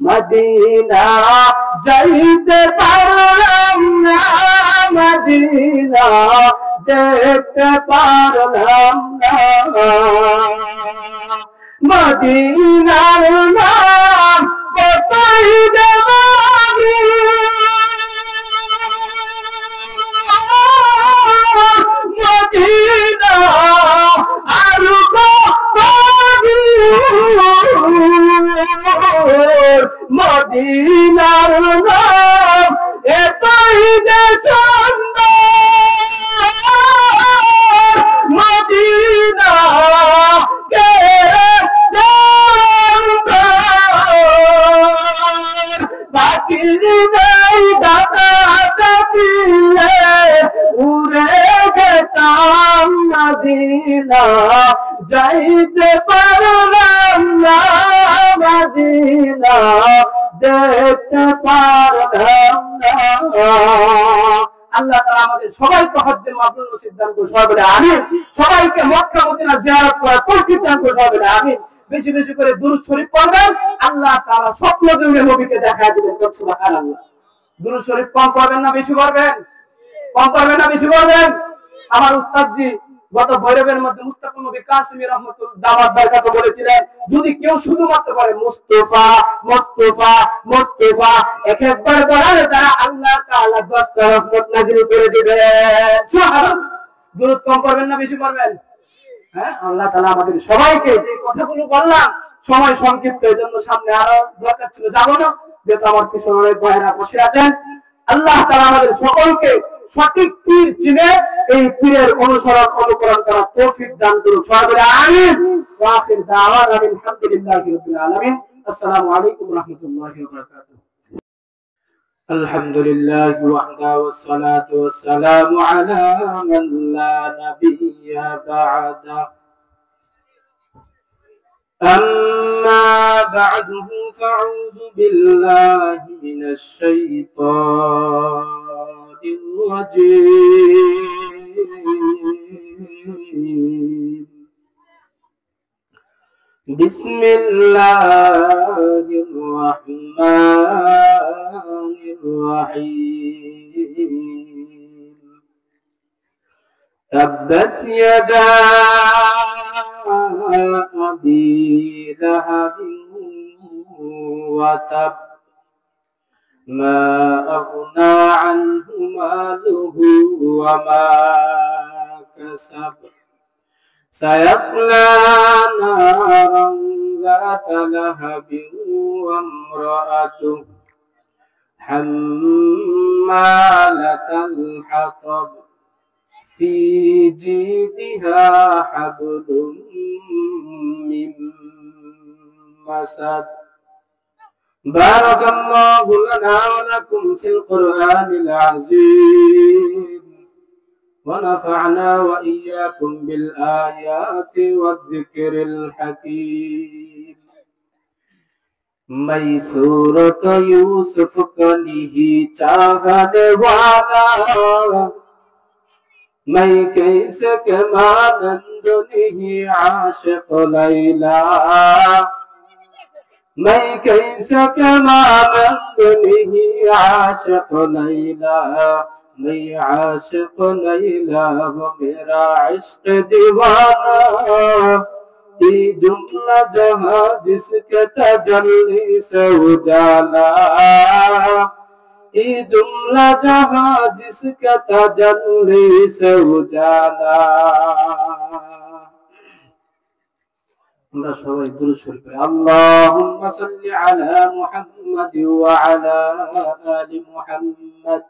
Medina যাইতে পারলাম না, মদিনা দেখতে পারলাম না, মদিনার নাম কতই দেবানি, মদিনা আর কতই, মদিনার নাম এতই যে সুন্দর, মদিনা কে বাকির নেই দাদা দাদিলে উড়ে যেতাম মদিনা যাইতে পারলাম না, মদিনা দেখতে পারলাম না। আল্লাহ তাআলা আমাদের সবাইকে হজ্জে মাবরুর নসিব দান করুন, সবাই বলে আমিন। সবাইকে মক্কা মদিনা জিয়ারত করার তৌফিক দান করুন, সবাই বলে আমিন। বেশি বেশি করে দুরূদ শরীফ পড়বেন, আল্লাহ তাআলা স্বপ্ন যুগে নবীকে দেখায় দিবেন। সুবহানাল্লাহ। দুরূদ শরীফ কম পড়বেন না বেশি পড়বেন? কম পড়বেন না বেশি পড়বেন? আমার উস্তাদজি গত ভৈরবের মধ্যে মুস্তাফা নবী কাসিমি রাহমাতুল্লাহ দাওয়াত বরকত বলেছিলেন, যদি কেউ শুধুমাত্র বলে মুস্তাফা মুস্তাফা মুস্তাফা একবার বলার দ্বারা আল্লাহ তাআলা 10টা রহমত নাযিল করে দিবেন। সুবহানাল্লাহ। দুরূদ কম পড়বেন না বেশি পড়বেন? হ্যাঁ, আল্লাহ তাআলা আমাদের সবাইকে যে কথাগুলো বললাম, সময় সংক্ষিপ্ত, এজন্য সামনে আরো দরকার ছিল, যাব না, যেহেতু আমার পিছনে অনেক ভাইরা বসে আছেন। আল্লাহ তাআলা আমাদের সকলকে সঠিক পীর চিনে এই পীরের অনুসরণ অনুকরণ করার তৌফিক দান করুন, সবাই বলে আমিন। ওয়া আখির দাওয়ানা আলহামদুলিল্লাহি রাব্বিল আলামিন। আসসালামু আলাইকুম ওয়া রাহমাতুল্লাহি ওয়া বারাকাতুহু। আলহামদুলিল্লাহি ওয়াহদা ওয়াসসালাতু ওয়াসসালামু আলা মান লা নাবিয়্যা বা'দা। أما بعده فأعوذ بالله من الشيطان الرجيم. بسم الله الرحمن الرحيم. تبت يدا أبي لهب وتب ما أغنى عنه ماله وما كسب سيصلى نارا ذات لهب وامرأته حمالة الحطب في جيدها حبل من مسد. بارك الله لنا ولكم في القرآن العظيم، ونفعنا وإياكم بالآيات والذكر الحكيم. मैं सूरत यूसुफ को नहीं चाहने वाला, मैं कैसे के मानंद नहीं आशिक लैला, मैं कैसे के मानंद नहीं आशिक लैला, मैं आशिक लैला हो मेरा इश्क दीवाना। ये जुमला जहां जिसके तजल्ली से उजाला, ये जुमला जहां जिसके तजल्ली से उजाला। আমরা সবাই দুরূদ শরীফ পড়ি। আল্লাহুম্মা সাল্লি আলা মুহাম্মাদ ওয়া আলা আলি মুহাম্মাদ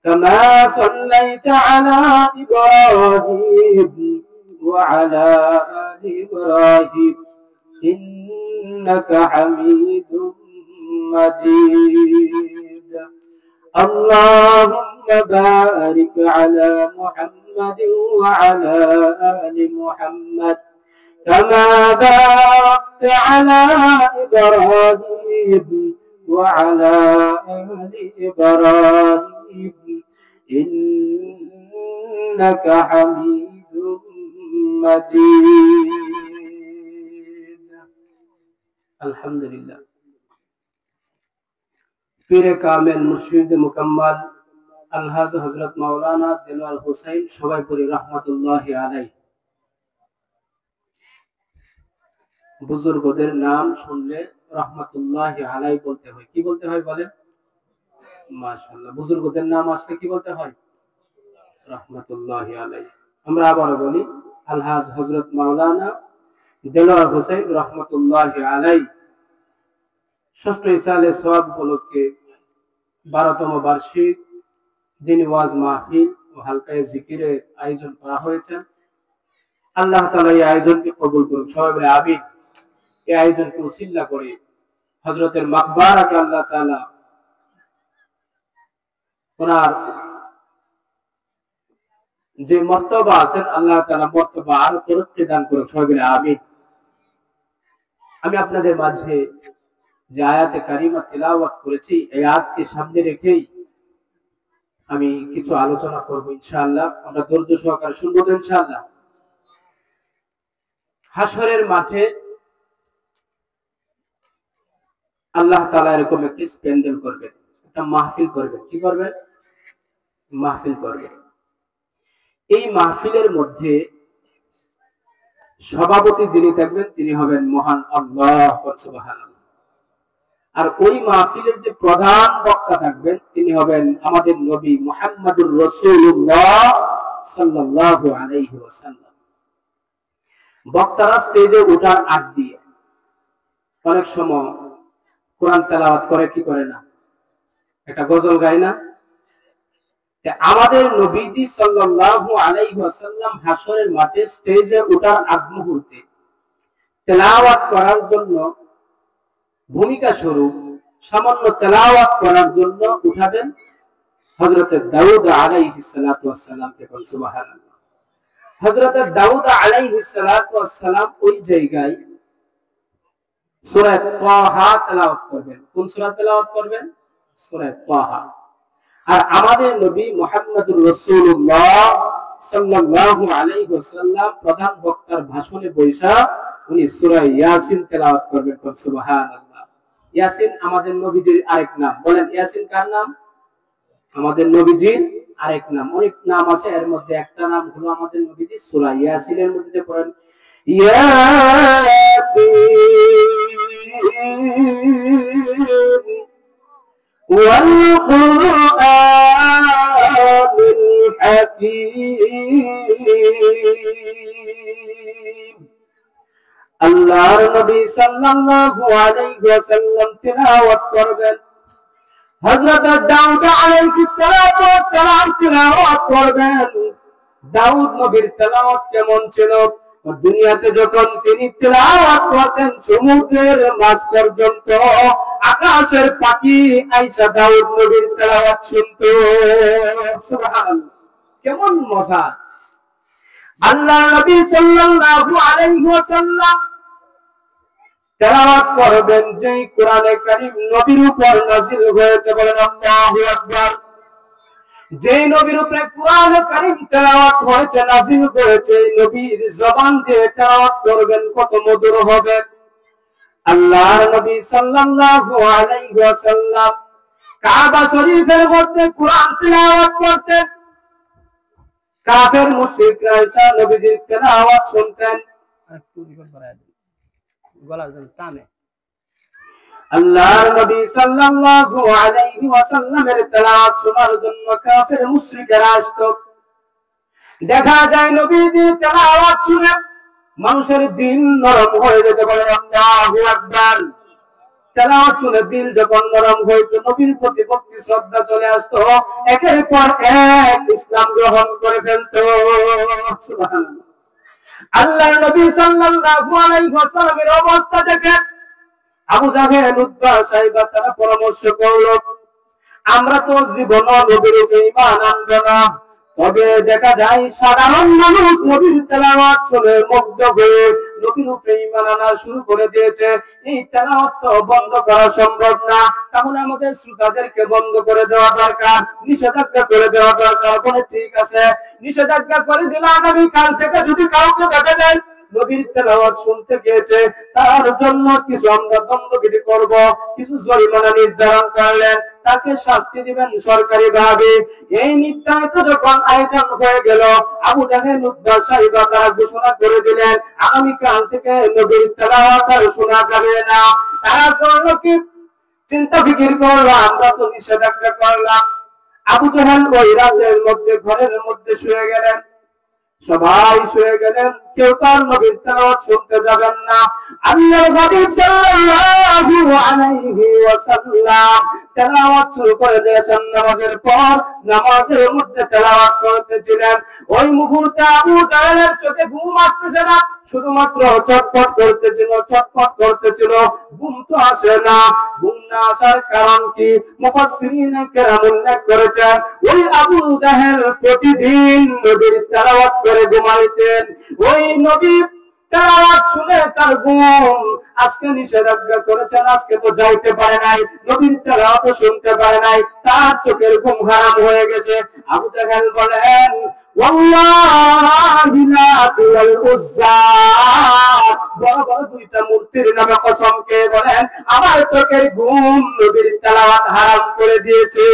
কামা সাল্লাইতা আলা ইব্রাহিম ওয়া আলা আলি ইব্রাহিম ইন্নাকা হামিদুম মাজিদ। আল্লাহুম্মা বারিক আলা মুহাম্মাদ ওয়া আলা আলি মুহাম্মাদ كما باركت على إبراهيم وعلى آل إبراهيم إنك حميد مجيد. الحمد لله. পীরে কামেল মুর্শিদ মুকাম্মাল আলহাজ হযরত মাওলানা দেলোয়ার হোসেন সবাই পড়ি রাহমাতুল্লাহি আলাইহি। বুজুর্গদের নাম শুনলে রাহমাতুল্লাহি আলাইহি বলতে হয়। কি বলতে হয় বলেন? মাশাআল্লাহ। বুজুর্গদের নাম আসলে কি বলতে হয়? রাহমাতুল্লাহি আলাইহি। আমরা আবার বলি আলহাজ হযরত মাওলানা দেলোয়ার হোসেন রাহমাতুল্লাহি আলাইহি। ষষ্ঠ ইসালে সওয়াব উপলক্ষে 12তম বার্ষিক দিনী ওয়াজ মাহফিল ও হালকায়ে জিকিরের আয়োজন করা হয়েছে। আল্লাহ তাআলা এই আয়োজনকে কবুল করুন, সবাই বলে আমিন। এই আয়োজনকে উসিলা করে হযরতের মাকবারাকে আল্লাহ তাআলা ওনার যে মর্তবা আছেন আল্লাহ তাআলা মর্তবা আরো তরক্কি দান করুন, সবাই বলে আমিন। আমি আপনাদের মাঝে যে আয়াতে কারিমা তিলাওয়াত করেছি এই আয়াতকে সামনে রেখেই আমি কিছু আলোচনা করব ইনশাআল্লাহ। আমরা ধৈর্য সহকারে শুনবো তো ইনশাআল্লাহ। হাশরের মাঠে আল্লাহ তাআলা এরকম একটি প্যান্ডেল করবেন, একটা মাহফিল করবেন। কি করবেন? মাহফিল করবেন। এই মাহফিলের মধ্যে সভাপতি যিনি থাকবেন তিনি হবেন মহান আল্লাহ সুবহানাল্লাহ। আর ওই মাহফিলের যে প্রধান বক্তা থাকবেন তিনি হবেন আমাদের নবী মুহাম্মদুর রাসূলুল্লাহ সাল্লাল্লাহু আলাইহি ওয়াসাল্লাম। বক্তারা স্টেজে ওঠার আগ দিয়ে অনেক সময় কোরআন তেলাওয়াত করে, কি করে না? একটা গজল গায় না? আমাদের নবীজি সাল্লাল্লাহু আলাইহি ওয়াসাল্লাম হাশরের মাঠে স্টেজে ওঠার আগ মুহূর্তে তেলাওয়াত করার জন্য ভূমিকা স্বরূপ সামান্য তেলাওয়াত করার জন্য উঠাবেন হযরত দাউদ আলাইহিস সালাতু ওয়াস সালাম কে। সুবহানাল্লাহ। হযরত দাউদ আলাইহিস সালাতু ওয়াস সালাম ওই জায়গায় সূরা তাহা তেলাওয়াত করবেন। কোন সূরা তেলাওয়াত করবেন? সূরা তাহা। আর আমাদের নবী মুহাম্মদুর রাসূলুল্লাহ সাল্লাল্লাহু আলাইহি ওয়াসাল্লাম প্রধান বক্তার ভাষণে বৈশা উনি সূরা ইয়াসিন তেলাওয়াত করবেন। সুবহানাল্লাহ। ইয়াসিন আমাদের নবীজির আরেক নাম। বলেন ইয়াসিন কার নাম? আমাদের নবীজির আরেক নাম। অনেক নাম আছে, এর মধ্যে একটা নাম হলো আমাদের নবীজি সূরা ইয়াসিনের মধ্যে পড়েন ইয়াসিন ওয়াল কুরআনিল হাকীম। আল্লাহর নবী সাল্লাল্লাহু আলাইহি ওয়াসাল্লাম তেলাওয়াত করবেন। হযরত দাউদ আলাইহিস সালাতু ওয়াস সালাম তেলাওয়াত করবেন। দাউদ নবীর তেলাওয়াত কেমন ছিল? দুনিয়াতে যখন তিনি তেলাওয়াত করতেন সমুদ্রের মাঝ পর্যন্ত আকাশের পাখি আয়েশা দাউদ নবীর তেলাওয়াত শুনতো। সুবহানাল্লাহ, কেমন মজা! আল্লাহর নবী সাল্লাল্লাহু আলাইহি ওয়াসাল্লাম তেলাওয়াত করবেন যেই কোরআনে কারীম নবীর উপর নাযিল হয়েছে। বলেন আল্লাহু আকবার। যেই নবীর উপরে কোরআনে কারীম তেলাওয়াত হয়েছে, নাযিল হয়েছে, নবীর জবান দিয়ে তেলাওয়াত করবেন, কত মধুর হবে। আল্লাহর নবী সাল্লাল্লাহু আলাইহি ওয়াসাল্লাম কাবা শরীফের মধ্যে কোরআন তেলাওয়াত করতেন। কাফের মুশরিকরা এসে নবীজির তেলাওয়াত শুনতেন। আল্লাহর নবী সাল্লাল্লাহু আলাইহি ওয়াসাল্লামের তেলাওয়াত শোনার জন্য কাফের মুশরিকরা আসতো। দেখা যায় নবীজির তেলাওয়াত শুনে মানুষের দিল নরম হয়ে যেত। বলে আল্লাহু আকবার। তেলাওয়াত শুনে দিল যখন নরম হইতো, নবীর প্রতি ভক্তি শ্রদ্ধা চলে আসতো, একের পর এক ইসলাম গ্রহণ করে ফেলতো। সুবহানাল্লাহ। আল্লাহর নবী সাল্লাল্লাহু আলাইহি ওয়াসাল্লামের অবস্থা দেখে আবু জাহেল, উতবা, সাইবা তারা পরামর্শ করলো, আমরা তো জীবন নবীর উপরে ঈমান আনব না, তবে দেখা যায় সাধারণ মানুষ নবীর তেলাওয়াত শুনে মুগ্ধ হয়ে নবীর উপরে ঈমান আনা শুরু করে দিয়েছে। এই তেলাওয়াত তো বন্ধ করা সম্ভব না, তাহলে আমাদের শ্রোতাদেরকে বন্ধ করে দেওয়া দরকার, নিষেধাজ্ঞা করে দেওয়া দরকার। বলে ঠিক আছে, নিষেধাজ্ঞা করে দিলে আগামী কাল থেকে যদি কাউকে দেখা যায় নবীর তেলাওয়াত শুনতে গিয়েছে, তার জন্য কিছু আমরা দণ্ডবিধি করব, কিছু জরিমানা নির্ধারণ করলেন। তাকে শাস্তি দিবেন সরকারি ভাবে। এই নির্ধারিত যখন আয়োজন হয়ে গেল, আবু জাহেল উতবা সাইবা তারা ঘোষণা করে দিলেন আগামীকাল থেকে নবীর তেলাওয়াত আর শোনা যাবে না। তারা করলো কি, চিন্তা ফিকির করলো, আমরা তো নিষেধাজ্ঞা করলাম। আবু জাহেল ওই রাতের মধ্যে ঘরের মধ্যে শুয়ে গেলেন, সবাই শুয়ে গেলেন, কেউ তার নবীর তেলাওয়াত শুনতে যাবেন না। আল্লাহর হাবিব সাল্লাল্লাহু আলাইহি ওয়াসাল্লাম তেলাওয়াত শুরু করে দিয়েছেন। নামাজের পর নামাজের মধ্যে তেলাওয়াত করতেছিলেন। ওই মুহূর্তে আবু জাহেলের চোখে ঘুম আসতেছে না, শুধুমাত্র ছটফট করতেছিল, ঘুম তো আসে না। ঘুম না আসার কারণ কি মুফাসসিরিন কেরাম উল্লেখ করেছেন, ওই আবু জাহেল প্রতিদিন নবীর তেলাওয়াত করে ঘুমাইতেন। ওই নবী তেলাওয়াত শুনে তার ঘুম, আজকে নিষেধাজ্ঞা করেছেন, আজকে তো যাইতে পারে নাই, নবীর তেলাওয়াত শুনতে পারে নাই, তার চোখের ঘুম হারাম হয়ে গেছে। আবু জাহেল বলেন ওয়াল্লাহি লাতু ওয়াল উজ্জা, বড় বড় দুইটা মূর্তির নামে কসম খেয়ে বলেন আমার চোখের ঘুম নবীর তেলাওয়াত হারাম করে দিয়েছে।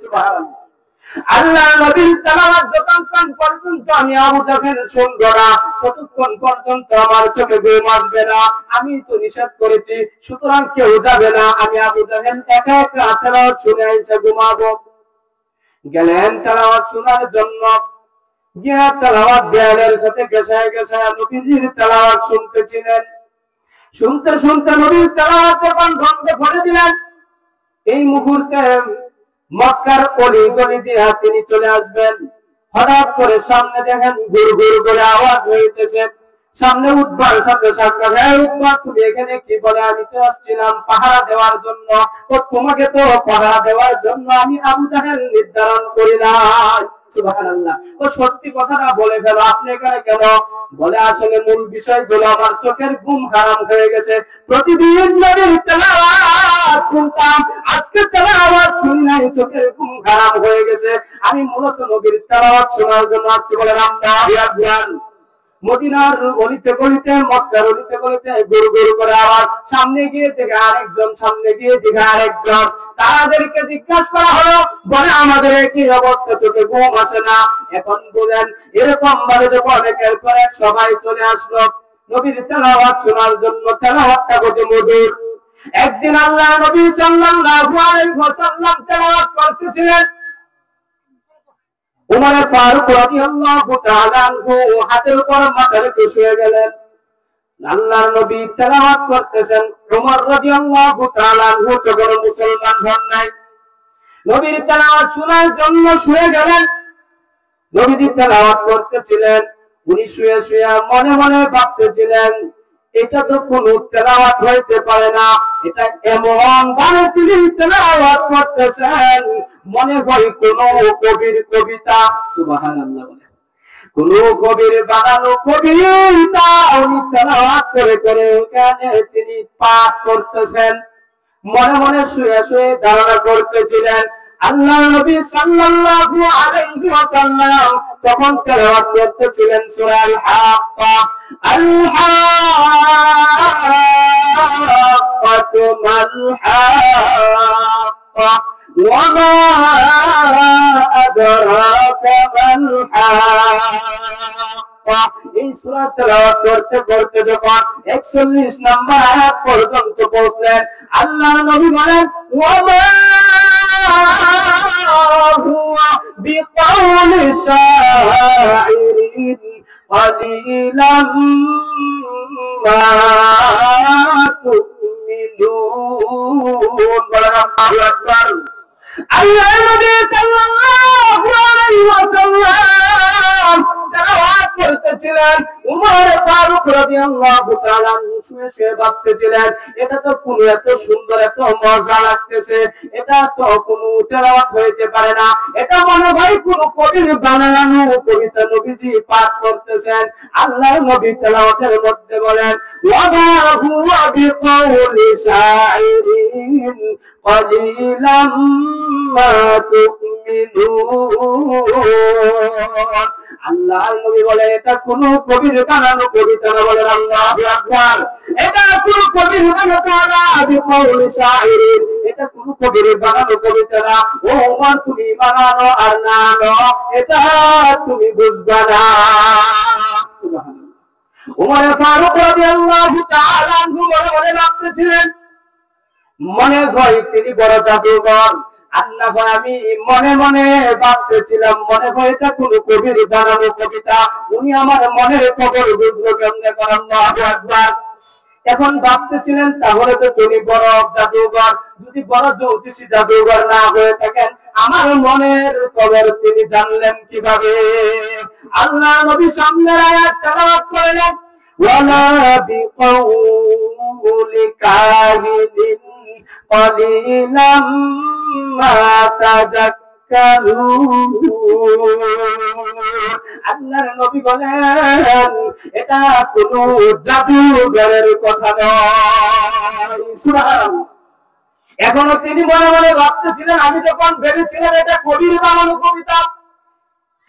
সুবহানাল্লাহ। আল্লাহ নবীর তেলাওয়াত যতক্ষণ পর্যন্ত আমি আবু জাহেল শুনব না, ততক্ষণ পর্যন্ত আমার চোখে ঘুম আসবে না। আমি তো নিষেধ করেছি, সুতরাং কেউ যাবে না, আমি আবু জাহেল একা একা তেলাওয়াত শুনে এসে ঘুমাবো। গেলেন তেলাওয়াত শোনার জন্য, গিয়ে তেলাওয়াত দেয়ালের সাথে গেছায় গেছায় নবীর তেলাওয়াত শুনতেছিলেন। শুনতে শুনতে নবীর তেলাওয়াত যখন বন্ধ করে দিলেন, এই মুহূর্তে মক্কার অলি গলি দিয়ে তিনি চলে আসবেন। হঠাৎ করে সামনে দেখেন গুড় গুড় করে আওয়াজ হইতেছে। সামনে উঠবার সাথে সাক্ষাৎ, হ্যাঁ উঠবা তুমি এখানে কি? বলে আমি তো আসছিলাম পাহারা দেওয়ার জন্য। ও তোমাকে তো পাহারা দেওয়ার জন্য আমি আবু জাহেল নির্ধারণ করিলাম। সুবহানাল্লাহ। ও সত্যি কথাটা বলে ফেল, আপনি এখানে কেন? বলে আসলে মূল বিষয় হলো আমার চোখের ঘুম হারাম হয়ে গেছে। প্রতিদিন নবীর তেলাওয়াত শুনতাম, আজকে তেলাওয়াত শুনি নাই, চোখের ঘুম হারাম হয়ে গেছে। আমি মূলত নবীর তেলাওয়াত শোনার জন্য আসছি। বলে রামদান মদিনার গলিতে গলিতে, মক্কার গলিতে গলিতে গুরু গুরু করে আওয়াজ। সামনে গিয়ে দেখে আরেকজন, সামনে গিয়ে দেখে আরেকজন। তাদেরকে জিজ্ঞাসা করা হলো, বলে আমাদের কি অবস্থা, চোখে ঘুম আসে না। এখন বলেন এরকম ভাবে যখন অনেকের পর এক সবাই চলে আসলো নবীর তেলাওয়াত শোনার জন্য। তেলাওয়াতটা কত মধুর। একদিন আল্লাহ নবী সাল্লাল্লাহু আলাইহি ওয়াসাল্লাম তেলাওয়াত করতেছিলেন। উমর ফারুক রাদিয়াল্লাহু তাআলা আনহু হাতের উপর মাথা রেখে শুয়ে গেলেন। আল্লাহর নবী তেলাওয়াত করতেছেন। উমর রাদিয়াল্লাহু তাআলা আনহু তখন মুসলমান হন নাই, নবীর তেলাওয়াত শোনার জন্য শুয়ে গেলেন। নবীজি তেলাওয়াত করতেছিলেন, উনি শুয়ে শুয়ে মনে মনে ভাবতেছিলেন এটা তো কোনো তেলাওয়াত হইতে পারে না। এটা এমন ভাবে তিনি তেলাওয়াত করতেছেন মনে হয় কোন কবির কবিতা। সুবহানাল্লাহ। কোন কবির বানানো কবিতা উনি তেলাওয়াত করে করে ওখানে তিনি পাঠ করতেছেন। মনে মনে শুয়ে শুয়ে ধারণা করতেছিলেন। আল্লাহ নবী সাল্লাল্লাহু আলাইহি ওয়াসাল্লাম তখন তেলাওয়াত করতেছিলেন সূরা আল-হাক্কা। আল-হাক্কাতু মাল-হাক্কা ওয়া মা আদরাকা মাল-হাক্কা। এই সূরা তেলাওয়াত করতে করতে যখন 41 নম্বর আয়াত পর্যন্ত পৌঁছলেন, আল্লাহ নবী বলেন ওয়া মা হুয়া বিকাউলি শাইরিন কালিলাম মা তুমিনুন। আল্লাহু আকবার। আল্লাহ নবী সাল্লাল্লাহু আলাইহি ওয়াসাল্লাম তেলাওয়াত করতেছিলেন। উমর ফারুক রাদিয়াল্লাহু তাআলা শুয়ে শুয়ে ভাবতেছিলেন এটা তো কোন এত সুন্দর, এত মজা লাগতেছে, এটা তো কোন তেলাওয়াত হইতে পারে না, এটা মনে হয় কোন কবির বানানো কবিতা নবীজি পাঠ করতেছেন। আল্লাহ নবী তেলাওয়াতের মধ্যে বলেন ওয়া মা হুয়া বিকাউলি শাইরিন قليلا ما تؤمنون আল্লাহর নবী বলে এটা কোন কবির বানানো কবিতা না বলেন আল্লাহু আকবার এটা কোন কবির বানানো না বিকৌল শাইর এটা কোন কবির বানানো কবিতা না ও ওমর তুমি বানানো আর না এটা তুমি বুঝবা না সুবহানাল্লাহ ওমর ফারুক রাদিয়াল্লাহু তাআলা আনহু বলে ভাবতেছিলেন মনে হয় তিনি বড় জাদুকর আল্লাহ আমি মনে মনে ভাবতেছিলাম মনে হয় এটা কোন কবির বানানো কবিতা উনি আমার মনের খবর বুঝলো কেমনে করেন আল্লাহু আকবার এখন ভাবতেছিলেন তাহলে তো তিনি বড় জাদুকর যদি বড় জ্যোতিষী জাদুকর না হয়ে থাকেন আমার মনের খবর তিনি জানলেন কিভাবে আল্লাহ নবী সামনের আয়াত তেলাওয়াত করলেন ওয়ালা বিকাউলি কাহিনিন قليلا ما تذكرون আল্লাহর নবী বলেন এটা কোনো জাদুঘরের কথা নয় সুবহানাল্লাহ এখনো তিনি মনে মনে ভাবতেছিলেন আমি যখন ভেবেছিলাম এটা কবির বানানো কবিতা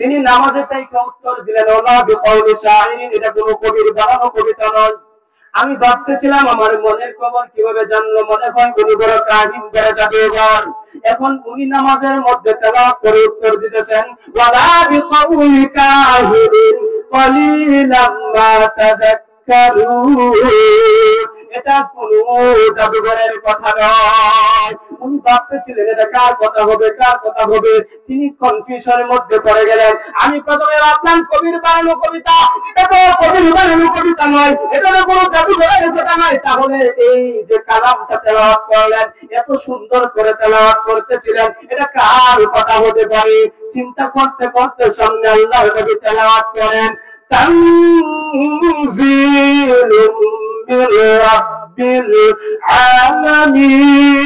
তিনি নামাজে তাই উত্তর দিলেন ওলা বিকাউলি শাইরিন এটা কোনো কবির বানানো কবিতা নয় আমি ভাবতেছিলাম আমার মনের খবর কিভাবে জানলো মনে হয় উনি বড় কাহিন বেড়ে যাবে এখন উনি নামাজের মধ্যে তেলাওয়াত করে উত্তর দিতেছেন ওয়ালা বিকাউলি কাহিরিন কলিলাম মা তাযাক্কারুন এটা কোন জাদুঘরের কথা নয় উনি ভাবতেছিলেন এটা কার কথা হবে তিনি কনফিউশনের মধ্যে পড়ে গেলেন আমি প্রথমে ভাবলাম কবির বানানো কবিতা এটা তো কবির বানানো কবিতা নয় এটা তো কোনো জাদুঘরের কথা নয় তাহলে এই যে কালামটা তেলাওয়াত করলেন এত সুন্দর করে তেলাওয়াত করতেছিলেন এটা কার কথা হতে পারে চিন্তা করতে করতে সামনে আল্লাহর নবী তেলাওয়াত করেন তানজিলুম মির রাব্বিল আলামিন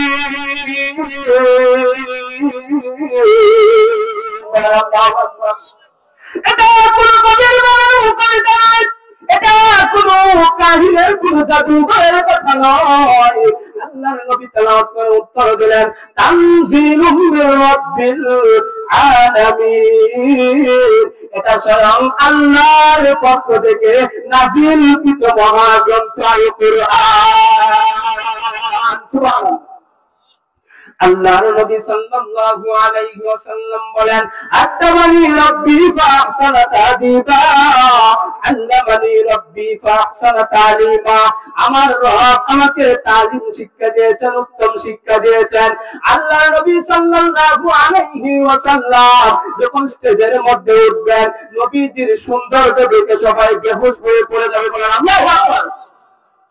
এটা কোন কবির বানানো কবিতা নয় এটা কোন কাহিনীর কোন জাদুঘরের কথা নয় আল্লাহর নবী তেলাওয়াত করে উত্তর দিলেন তানজিলুম মির রাব্বিল আলামিন এটা স্বয়ং আল্লাহর পক্ষ থেকে নাযিলকৃত মহাগ্রন্থ আল কুরআন সুবহানাল্লাহ আল্লাহর নবী সাল্লাল্লাহু আলাইহি ওয়াসাল্লাম বলেন আতামানি রাব্বি ফাহসানা তাদিবা আল্লামানি রাব্বি ফাহসানা তালিমা আমার রব আমাকে তালিম শিক্ষা দিয়েছেন উত্তম শিক্ষা দিয়েছেন আল্লাহর নবী সাল্লাল্লাহু আলাইহি ওয়াসাল্লাম যখন স্টেজের মধ্যে উঠবেন নবীজির সৌন্দর্য দেখে সবাই বেহুশ হয়ে পড়ে যাবে বলেন আল্লাহু আকবার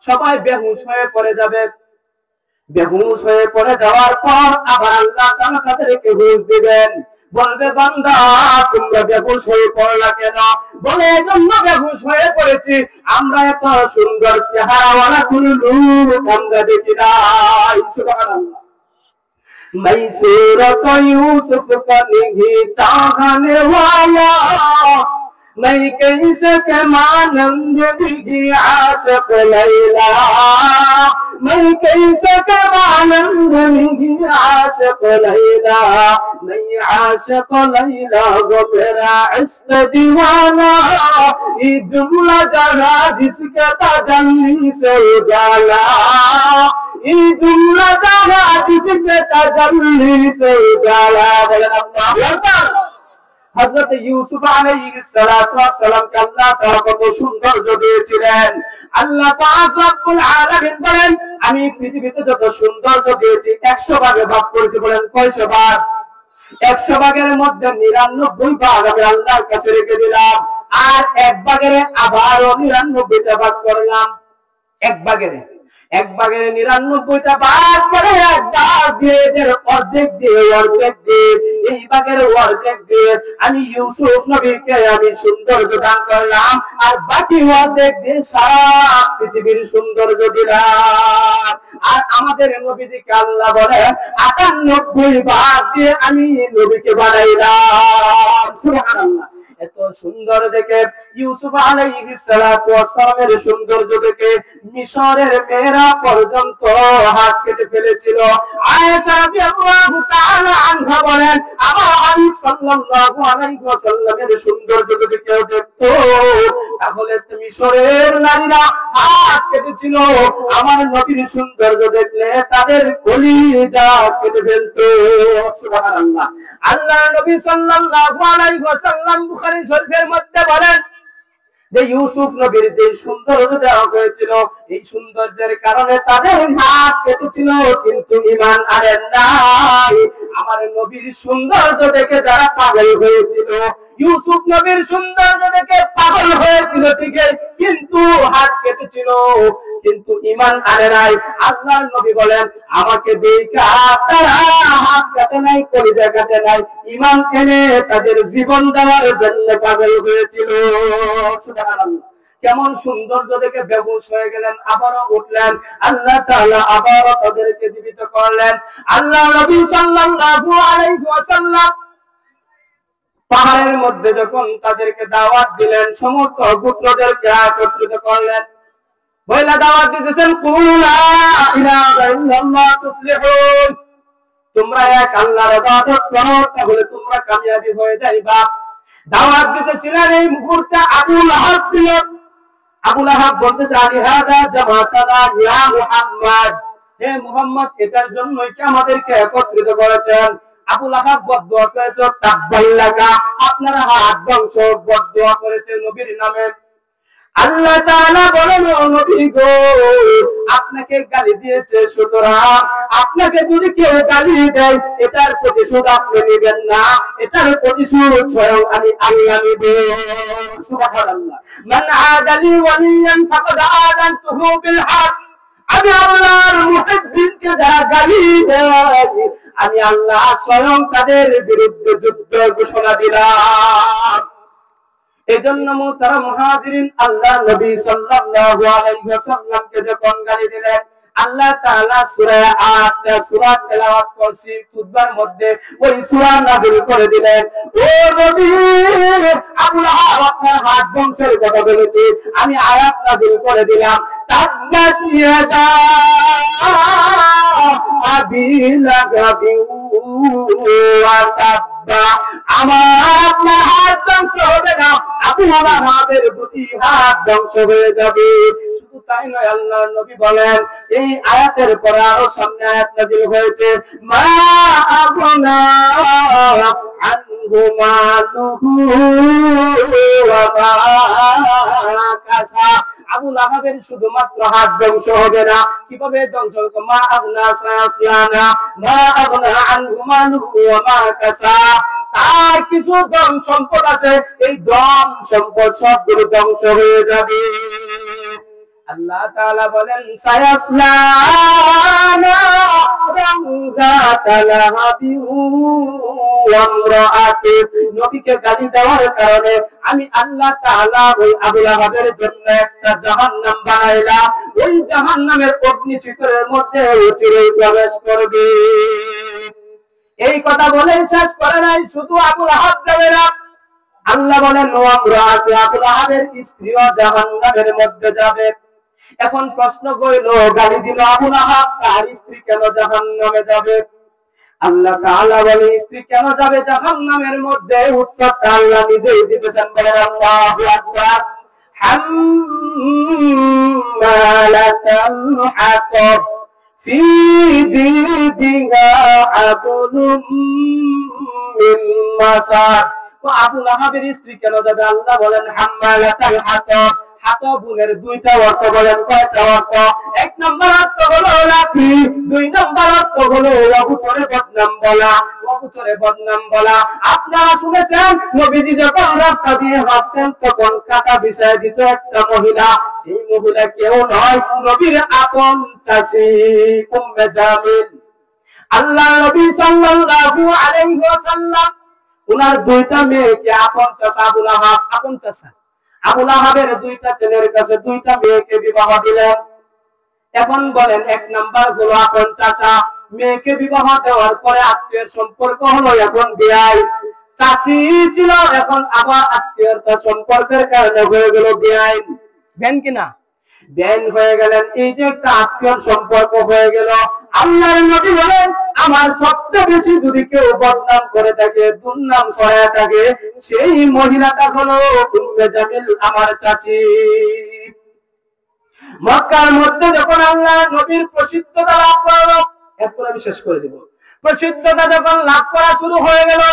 সবাই বেহুশ হয়ে পড়ে যাবে বেহুশ হয়ে পড়ে যাওয়ার পর আবার আল্লাহ তাআলা তাদেরকে হুঁশ দিবেন বলবে বান্দা তোমরা বেহুশ হয়ে পড়লা কেন বলে এজন্য বেহুশ হয়ে পড়েছি আমরা এত সুন্দর চেহারাওয়ালা কোন লোক আমরা দেখি নাই সুবহানাল্লাহ मैं सूरत यूसुफ का नहीं चाहने वाला मैं कैसे के मानंद दिगी आशिक लैला मैं कैसे के मानंद दिगी आशिक लैला मैं आशिक लैला गो मेरा इश्क दीवाना ये जुमला जरा जिसके तजल्ली से उजाला ये जुमला जरा जिसके तजल्ली से उजाला अल्लाहू अकबर হযরত ইউসুফ আলাইহিস সালাতু ওয়াস সালাম কে আল্লাহ তাআলা কত সৌন্দর্য দিয়েছিলেন আল্লাহ পাক রব্বুল আলামিন বলেন আমি পৃথিবীতে যত সৌন্দর্য দিয়েছি 100 ভাগে ভাগ করেছি বলেন কয়শো ভাগ 100 ভাগের মধ্যে 99 ভাগ আমি আল্লাহর কাছে রেখে দিলাম আর এক ভাগের আবারও 99টা ভাগ করলাম এক ভাগের 99টা ভাগ করে এক ভাগ দিয়ে অর্ধেক দিয়ে এই ভাগের অর্ধেক দিয়ে আমি ইউসুফ নবীকে আমি সৌন্দর্য দান করলাম আর বাকি অর্ধেক দিয়ে সারা পৃথিবীর সৌন্দর্য দিলাম আর আমাদের নবীজিকে আল্লাহ বলেন 98 ভাগ দিয়ে আমি নবীকে বানাইলাম সুবহানাল্লাহ এত সুন্দর দেখে ইউসুফ আলাইহিস সালাতু ওয়াস সালামের সৌন্দর্য দেখে মিশরের মেয়েরা পর্যন্ত হাত কেটে ফেলেছিল। আয়েশা রাদিয়াল্লাহু তাআলা আনহা বলেন, আমার হাবিব সাল্লাল্লাহু আলাইহি ওয়াসাল্লামের সৌন্দর্য যদি কেউ দেখতো তাহলে মিশরের নারীরা হাত কেটেছিল। আমার নবীর সৌন্দর্য দেখলে তাদের কলিজা কেটে ফেলতো। সুবহানাল্লাহ। আল্লাহর নবী সাল্লাল্লাহু আলাইহি ওয়াসাল্লাম বুখারী শরীফের মধ্যে বলেন যে ইউসুফ নবীর যে সৌন্দর্য দেওয়া হয়েছিল, এই সৌন্দর্যের কারণে তাদের হাত কেটেছিল, কিন্তু ঈমান আনেন নাই। আমার নবীর সৌন্দর্য দেখে যারা পাগল হয়েছিল, ইউসুফ নবীর সৌন্দর্য দেখে পাগল হয়েছিল ঠিকই, কিন্তু হাত কেটেছিল, কিন্তু ঈমান আনে নাই। আল্লাহর নবী বলেন, আমাকে দেখা তারা হাত কাটে নাই, কলিজা কাটে নাই, ঈমান এনে তাদের জীবন দেওয়ার জন্য পাগল হয়েছিল। সুবহানাল্লাহ। কেমন সৌন্দর্য দেখে বেহুশ হয়ে গেলেন, আবারও উঠলেন। আল্লাহ তাআলা আবারও তাদেরকে জীবিত করলেন। আল্লাহ নবী সাল্লাল্লাহু আলাইহি ওয়াসাল্লাম পাহাড়ের মধ্যে যখন তাদেরকে দাওয়াত দিলেন, সমস্ত গোত্রদেরকে একত্রিত করলেন, বইলা দাওয়াত দিতেছেন, কুলু লা ইলাহা ইল্লাল্লাহ তুফলিহুন, তোমরা এক আল্লাহর ইবাদত করো তাহলে তোমরা কামিয়াবি হয়ে যাইবা। দাওয়াত দিতেছিলেন, এই মুহূর্তে আবু লাহাব ছিল। আবু লাহাব বলতেছে, আলিহাদা জামাতানা ইয়া মুহাম্মদ, হে মুহাম্মদ, এটার জন্যই কি আমাদেরকে একত্রিত করেছেন? আবু লাহাব বদদুয়া করেছে, তাব্বাল্লাকা, আপনারা হাত ধ্বংস, বদদুয়া করেছে নবীর নামে। আল্লাহ তাআলা বলেন, ও নবী গো, আপনাকে গালি দিয়েছে, সুতরাং আপনাকে যদি কেউ গালি দেয় এটার প্রতিশোধ আপনি নেবেন না, এটার প্রতিশোধ স্বয়ং আমি আল্লাহ নেব। সুবহানাল্লাহ। মান আদালি ওয়ালিয়ান ফাকাদ আযানতুহু বিল হক, আমি আল্লাহর মুহিব্বিনকে যারা গালি দেয় আমি আল্লাহ স্বয়ং তাদের বিরুদ্ধে যুদ্ধ ঘোষণা দিলাম। এজন্য মুহতারাম মুহাজিরিন, আল্লাহ নবী সাল্লাল্লাহু আলাইহি ওয়াসাল্লামকে যখন গালি দিলেন, আল্লাহ তাআলা সূরা আট সূরা তেলাওয়াত করছি খুতবার মধ্যে, ওই সূরা নাযিল করে দিলেন। ও নবী, আবু লাহাব আপনার হাত ধ্বংসের কথা বলেছে, আমি আয়াত নাযিল করে দিলাম, তাব্বাত ইয়াদা আবি লাহাবি ওয়া তাব্বা, আমার আপনার হাত ধ্বংস হবে না, আবু লাহাবের দুটি হাত ধ্বংস হয়ে যাবে। শুধু তাই নয়, আল্লাহর নবী বলেন, এই আয়াতের পরে আরো সামনে আয়াত নাযিল হয়েছে, মা আগনা আনহু মালুহু ওয়া মা কাসা, আবু লাহাবের শুধুমাত্র হাত ধ্বংস হবে না, কিভাবে ধ্বংস হবে? মা আগনা সায়াসলানা মা আগনা আনহু মালুহু ওয়া মা কাসা, তার কিছু ধন সম্পদ আছে, এই ধন সম্পদ সবগুলো ধ্বংস হয়ে যাবে। আল্লাহ তাআলা বলেন, সায়াসলা নারান যাতা লাহাবি ওয়া ইমরাআতু, নবীকে গালি দেওয়ার কারণে আমি আল্লাহ তাআলা ওই আবু লাহাবের জন্য একটা জাহান্নাম বানাইলাম, ওই জাহান্নামের অগ্নি শিখরের মধ্যে চিরই প্রবেশ করবে। এই কথা বলে শেষ করে নাই, শুধু আবু লাহাব যাবে না, আল্লাহ বলেন, ওয়া ইমরাআতু, আবু লাহাবের স্ত্রীও জাহান্নামের মধ্যে যাবে। এখন প্রশ্ন কইল, গালি দিল আবু লাহাব, তার স্ত্রী কেন জাহান্নামে যাবে? আল্লাহ তাআলা বলে, স্ত্রী কেন যাবে জাহান্নামের মধ্যে? উত্তরটা আল্লাহ নিজেই দিতেছেন। বলেন আল্লাহু আকবার। হাম্মালাতাল হাতাব ফি জিদিহা হাবলুম মিন মাসাদ, তো আবু লাহাবের স্ত্রী কেন যাবে? আল্লাহ বলেন, হাম্মালাতাল হাতাব, হাতাবুনের দুইটা অর্থ বলেন, কয়টা অর্থ? এক নম্বর অর্থ হলো লাঠি, দুই নম্বর অর্থ হলো অবুচরে বদনাম বলা, অবুচরে বদনাম বলা। আপনারা শুনেছেন নবীজি যখন রাস্তা দিয়ে হাঁটতেন তখন কাটা বিছায় দিত একটা মহিলা, সেই মহিলা কেউ নয়, নবীর আপন চাচী উম্মে জামিল। আল্লাহ নবী সাল্লাল্লাহু আলাইহি ওয়াসাল্লাম উনার দুইটা মেয়েকে আপন চাচা আবু লাহাব, আপন চাচা আবু লাহাবের দুইটা ছেলের কাছে দুইটা মেয়েকে বিবাহ দিলেন। এখন বলেন, এক নাম্বার হলো আপন চাচা, মেয়েকে বিবাহ দেওয়ার পরে আত্মীয়ের সম্পর্ক হলো এখন বিয়াই। চাচি ছিল, এখন আবার আত্মীয়তা সম্পর্কের কারণে হয়ে গেল বেআইন। বেন কিনা বেন হয়ে গেলেন, এই যে একটা আত্মীয় সম্পর্ক হয়ে গেল। আল্লাহর নবী বলেন, আমার সবচেয়ে বেশি যদি কেউ বদনাম করে থাকে, দুর্নাম ছড়ায় থাকে, সেই মহিলাটা হলো উম্মে জামিল, আমার চাচি। মক্কার মধ্যে যখন আল্লাহ নবীর প্রসিদ্ধতা লাভ করলো, এরপর আমি শেষ করে দেব, প্রসিদ্ধতা যখন লাভ করা শুরু হয়ে গেল,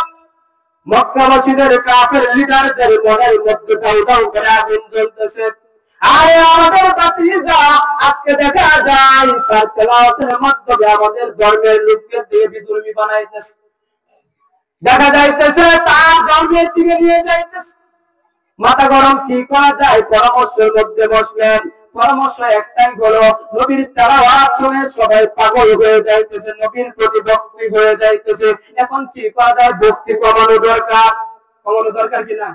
মক্কাবাসীদের কাফের লিডারদের মনের মধ্যে দাউ দাউ করে আগুন জ্বলতেছে। আরে আমাদের ভাতিজা, আজকে দেখা যায় তার তেলাওয়াতের মাধ্যমে আমাদের ধর্মের লোককে দিয়ে বিধর্মী বানাইতেছে, দেখা যাইতেছে তার ধর্মের দিকে নিয়ে যাইতেছে। মাথা গরম, কি করা যায়? পরামর্শের মধ্যে বসলেন। পরামর্শ একটাই হলো, নবীর তেলাওয়াত শুনে সবাই পাগল হয়ে যাইতেছে, নবীর প্রতি ভক্তি হয়ে যাইতেছে। এখন কি করা যায়? ভক্তি কমানো দরকার, কমানো দরকার কিনা?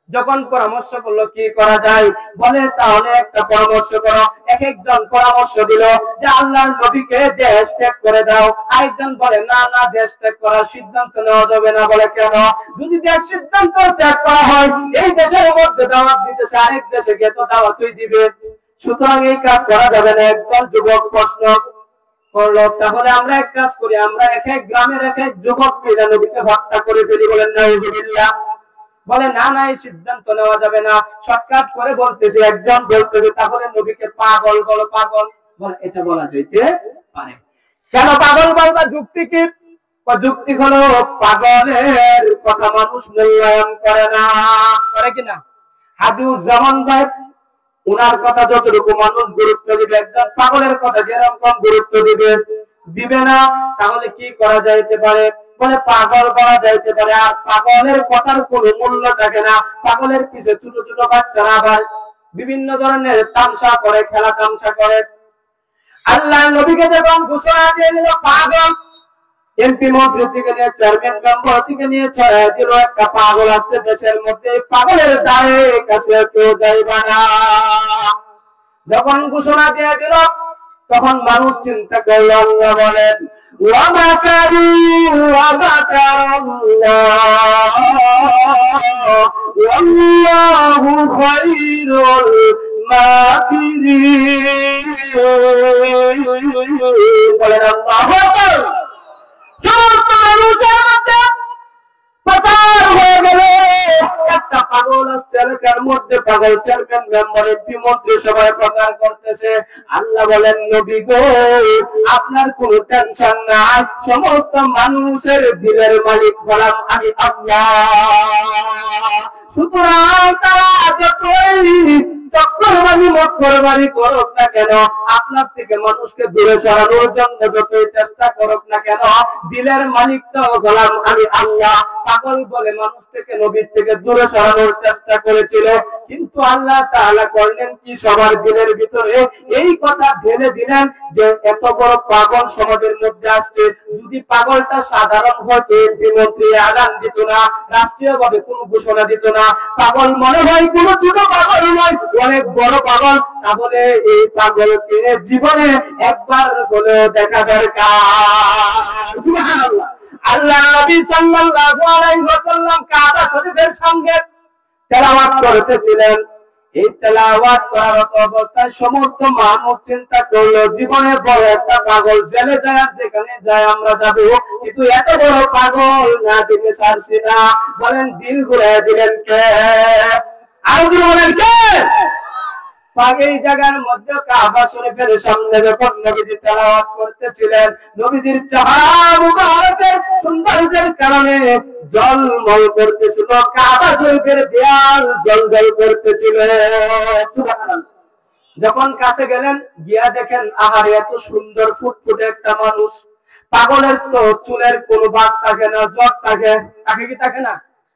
যখন পরামর্শ করলো কি করা যায়, বলে তাহলে একটা পরামর্শ করো। এক একজন পরামর্শ দিল যে আল্লাহর নবীকে দেশ ত্যাগ করে দাও। আরেকজন বলে না না, দেশ ত্যাগ করার সিদ্ধান্ত নেওয়া যাবে না। বলে কেন? যদি দেশ সিদ্ধান্ত ত্যাগ করা হয়, এই দেশের মধ্যে দাওয়াত দিতেছে, আরেক দেশে গিয়ে তো দাওয়াতই দিবে, সুতরাং এই কাজ করা যাবে না। একজন যুবক প্রশ্ন করলো, তাহলে আমরা এক কাজ করি, আমরা এক এক গ্রামের এক এক যুবক মিলে নবীকে হত্যা করে ফেলি। বলেন নাউযুবিল্লাহ। বলে না না, এই সিদ্ধান্ত নেওয়া যাবে না। শর্টকাট করে বলতেছে, একজন বলতেছে তাহলে নবীকে পাগল বলো। পাগল বলে এটা বলা যাইতে পারে। কেন পাগল বলবা? যুক্তি কি? যুক্তি হলো, পাগলের কথা মানুষ মূল্যায়ন করে না, করে কিনা? হাবিবুজ্জামান ভাই, উনার কথা যতটুকু মানুষ গুরুত্ব দিবে, একজন পাগলের কথা যেরকম গুরুত্ব দিবে না। তাহলে কি করা যাইতে পারে? বলে পাগল করা যাইতে পারে। আর পাগলের কথার কোনো মূল্য থাকে না। পাগলের পিছে ছোট ছোট বাচ্চারা আবার বিভিন্ন ধরনের তামসা করে, খেলা তামসা করে। আল্লাহ নবীকে যখন ঘোষণা দিয়ে দিল পাগল, এমপি মন্ত্রী থেকে নিয়ে চেয়ারম্যান মেম্বার থেকে নিয়ে ছড়াই দিল একটা পাগল আসছে দেশের মধ্যে, পাগলের দায়ে কাছে কেউ যাইবা না। যখন ঘোষণা দিয়ে দিল, তখন মানুষ চিন্তা করল, আল্লাহ বলেন ওয়া মাকারু ওয়া মাকারাল্লাহ ওয়াল্লাহু খায়রুল মাকিরিন। বলেন আল্লাহু আকবার। সমস্ত মানুষের মধ্যে প্রচার হয়ে গেল, একটা পাগল আসছে এলাকার মধ্যে, পাগল চেয়ারম্যান মেম্বার এমপি মন্ত্রী সবাই প্রচার করতেছে। আল্লাহ বলেন নবী গো, আপনার কোনো টেনশন নাই, সমস্ত মানুষের দিলের মালিক বললাম আমি আল্লাহ। সুতরাং তারা যতই চক্করবাজি মক্করবাজি করুক না কেন, আপনার থেকে মানুষকে দূরে সরানোর জন্য যতই চেষ্টা করুক না কেন, দিলের মালিক তো বললাম আমি আল্লাহ। পাগল বলে মানুষ থেকে নবীর থেকে দূরে সরানোর চেষ্টা করেছিল, কিন্তু আল্লাহ তাআলা করলেন কি, সবার দিলের ভিতরে এই কথা ঢেলে দিলেন যে এত বড় পাগল সমাজের মধ্যে আসছে। যদি পাগলটা সাধারণ হতো, এমপি মন্ত্রী আগান দিত না, রাষ্ট্রীয়ভাবে কোনো ঘোষণা দিত না। পাগল মনে হয় কোনো ছোট পাগল নয়, অনেক বড় পাগল। তাহলে এই পাগলকে জীবনে একবার হলেও দেখা দরকার। সুবহানাল্লাহ। আল্লাহ নবী সাল্লাল্লাহু আলাইহি ওয়াসাল্লাম কাবা শরীফের সামনে তেলাওয়াত করতেছিলেন। এই তেলাওয়াত করার অবস্থায় সমস্ত মানুষ চিন্তা করলো, জীবনে বড় একটা পাগল, জেলে যায় আর যেখানে যায় আমরা যাবো, কিন্তু এত বড় পাগল না দিলে ছাড়ছি না। বলেন দিল ঘুরাই দিলেন কে? আর বলেন কে? এই জায়গার মধ্যে কাবা শরীফের সামনে যখন নবীজি তেলাওয়াত করতেছিলেন, নবীজির চেহারা মুবারকের সৌন্দর্যের কারণে জলমল করতেছিল, কাবা শরীফের দেয়াল জলজল করতেছিল। সুবহানাল্লাহ। যখন কাছে গেলেন, গিয়া দেখেন আহারে এত সুন্দর ফুটফুটে একটা মানুষ। পাগলের তো চুলের কোনো বাস থাকে না, জট থাকে, থাকে কি থাকে না,